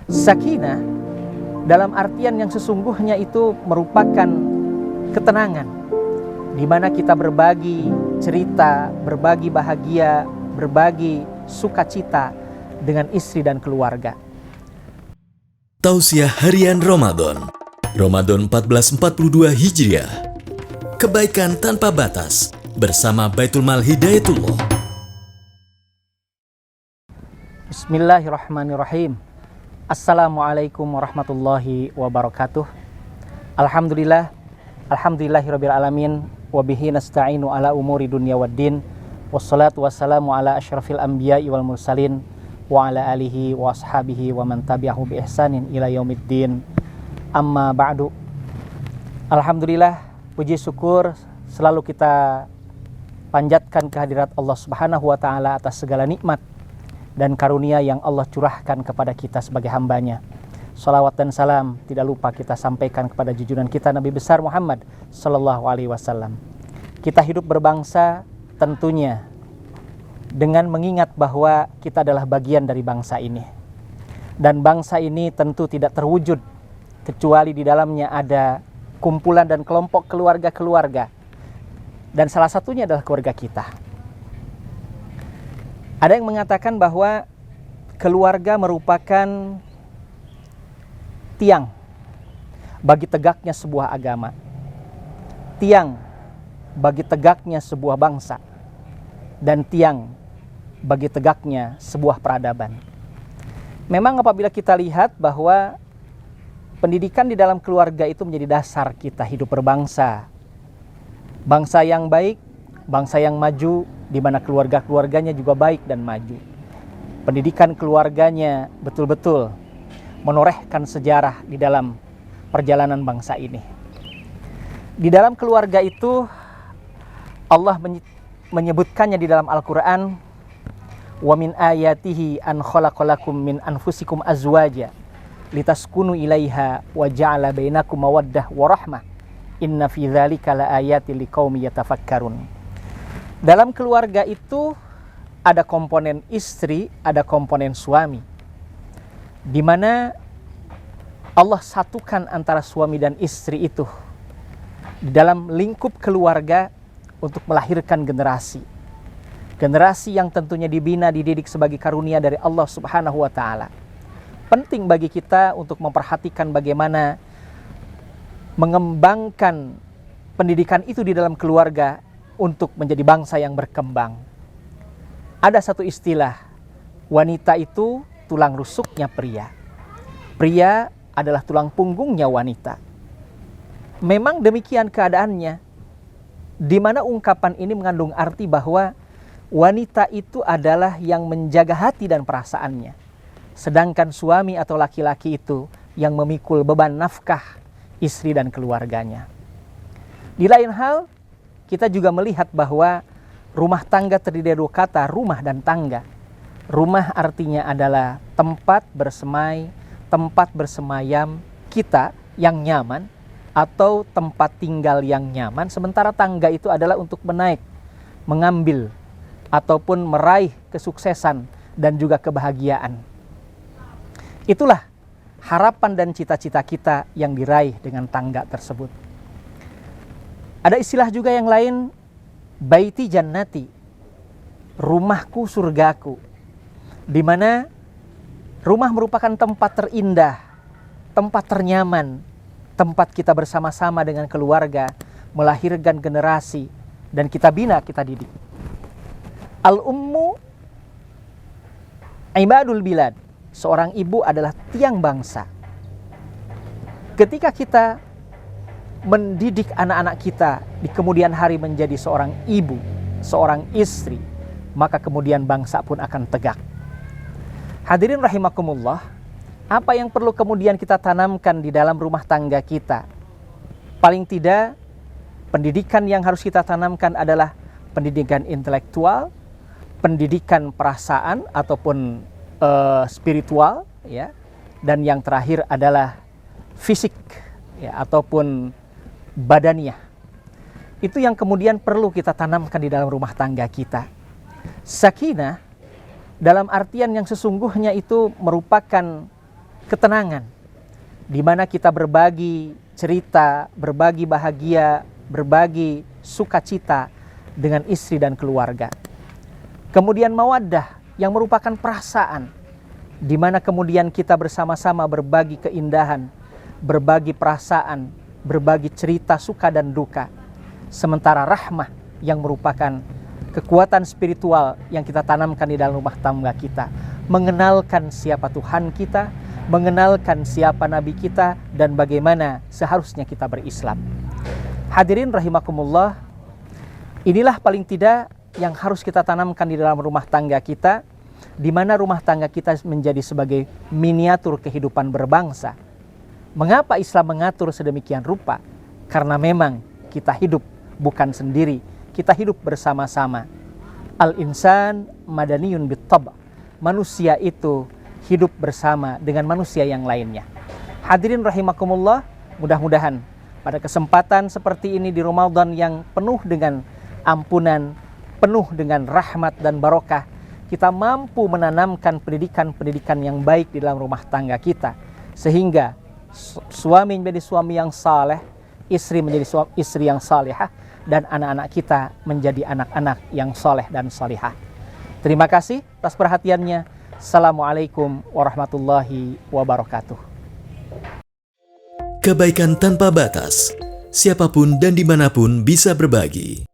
Sakinah dalam artian yang sesungguhnya itu merupakan ketenangan, di mana kita berbagi cerita, berbagi bahagia, berbagi sukacita dengan istri dan keluarga. Tausiah Harian Ramadan 1442 Hijriah. Kebaikan tanpa batas bersama Baitul Mal Hidayatullah. Bismillahirrahmanirrahim. Assalamualaikum warahmatullahi wabarakatuh. Alhamdulillahirabbil alamin wa bihi nasta'inu ala umuri dunya waddin. Wassalatu wassalamu ala asyrafil anbiya'i wal mursalin wa ala alihi wa ashabihi wa man tabi'ahu bi ihsanin ila yaumiddin. Amma ba'du. Alhamdulillah, puji syukur selalu kita panjatkan kehadirat Allah Subhanahu wa taala atas segala nikmat dan karunia yang Allah curahkan kepada kita sebagai hambanya. Salawat dan salam tidak lupa kita sampaikan kepada junjungan kita Nabi besar Muhammad sallallahu alaihi wasallam. Kita hidup berbangsa tentunya dengan mengingat bahwa kita adalah bagian dari bangsa ini. Dan bangsa ini tentu tidak terwujud kecuali di dalamnya ada kumpulan dan kelompok keluarga-keluarga. Dan salah satunya adalah keluarga kita. Ada yang mengatakan bahwa keluarga merupakan tiang bagi tegaknya sebuah agama, tiang bagi tegaknya sebuah bangsa, dan tiang bagi tegaknya sebuah peradaban. Memang apabila kita lihat bahwa pendidikan di dalam keluarga itu menjadi dasar kita hidup berbangsa, bangsa yang baik, bangsa yang maju, di mana keluarga-keluarganya juga baik dan maju. Pendidikan keluarganya betul-betul menorehkan sejarah di dalam perjalanan bangsa ini. Di dalam keluarga itu Allah menyebutkannya di dalam Al-Quran, wa min ayatihi an khalaqalakum min anfusikum azwaja litaskunu ilaiha wa ja'ala bainakum mawaddah wa rahmah inna fi dzalika laayatil liqaumi yatafakkarun. Dalam keluarga itu ada komponen istri, ada komponen suami, di mana Allah satukan antara suami dan istri itu di dalam lingkup keluarga untuk melahirkan generasi yang tentunya dibina, dididik sebagai karunia dari Allah Subhanahu wa taala. Penting bagi kita untuk memperhatikan bagaimana mengembangkan pendidikan itu di dalam keluarga untuk menjadi bangsa yang berkembang. Ada satu istilah, wanita itu tulang rusuknya pria. Pria adalah tulang punggungnya wanita. Memang demikian keadaannya, di mana ungkapan ini mengandung arti bahwa wanita itu adalah yang menjaga hati dan perasaannya, sedangkan suami atau laki-laki itu yang memikul beban nafkah istri dan keluarganya. Di lain hal, kita juga melihat bahwa rumah tangga terdiri dari dua kata, rumah dan tangga. Rumah artinya adalah tempat bersemai, tempat bersemayam kita yang nyaman, atau tempat tinggal yang nyaman. Sementara tangga itu adalah untuk menaik, mengambil, ataupun meraih kesuksesan dan juga kebahagiaan. Itulah harapan dan cita-cita kita yang diraih dengan tangga tersebut. Ada istilah juga yang lain, baiti jannati, rumahku surgaku, di mana rumah merupakan tempat terindah, tempat ternyaman, tempat kita bersama-sama dengan keluarga, melahirkan generasi, dan kita bina, kita didik. Al-ummu imadul bilad, seorang ibu adalah tiang bangsa. Ketika kita mendidik anak-anak kita di kemudian hari menjadi seorang ibu, seorang istri, maka kemudian bangsa pun akan tegak. Hadirin rahimakumullah, apa yang perlu kemudian kita tanamkan di dalam rumah tangga kita? Paling tidak, pendidikan yang harus kita tanamkan adalah pendidikan intelektual, pendidikan perasaan ataupun spiritual, ya, dan yang terakhir adalah fisik, ya, ataupun badaniah. Itu yang kemudian perlu kita tanamkan di dalam rumah tangga kita. Sakinah dalam artian yang sesungguhnya itu merupakan ketenangan, di mana kita berbagi cerita, berbagi bahagia, berbagi sukacita dengan istri dan keluarga. Kemudian mawaddah yang merupakan perasaan, di mana kemudian kita bersama-sama berbagi keindahan, berbagi perasaan, berbagi cerita suka dan duka. Sementara rahmah yang merupakan kekuatan spiritual yang kita tanamkan di dalam rumah tangga kita, mengenalkan siapa Tuhan kita, mengenalkan siapa Nabi kita, dan bagaimana seharusnya kita berislam. Hadirin rahimakumullah, inilah paling tidak yang harus kita tanamkan di dalam rumah tangga kita, di mana rumah tangga kita menjadi sebagai miniatur kehidupan berbangsa. Mengapa Islam mengatur sedemikian rupa? Karena memang kita hidup bukan sendiri, kita hidup bersama-sama. Al-insan madaniyun bit-tab'. Manusia itu hidup bersama dengan manusia yang lainnya. Hadirin rahimakumullah, mudah-mudahan pada kesempatan seperti ini di Ramadan yang penuh dengan ampunan, penuh dengan rahmat dan barokah, kita mampu menanamkan pendidikan-pendidikan yang baik di dalam rumah tangga kita, sehingga suami menjadi suami yang saleh, istri menjadi istri yang salihah, dan anak-anak kita menjadi anak-anak yang saleh dan salihah. Terima kasih atas perhatiannya. Assalamualaikum warahmatullahi wabarakatuh. Kebaikan tanpa batas. Siapapun dan dimanapun bisa berbagi.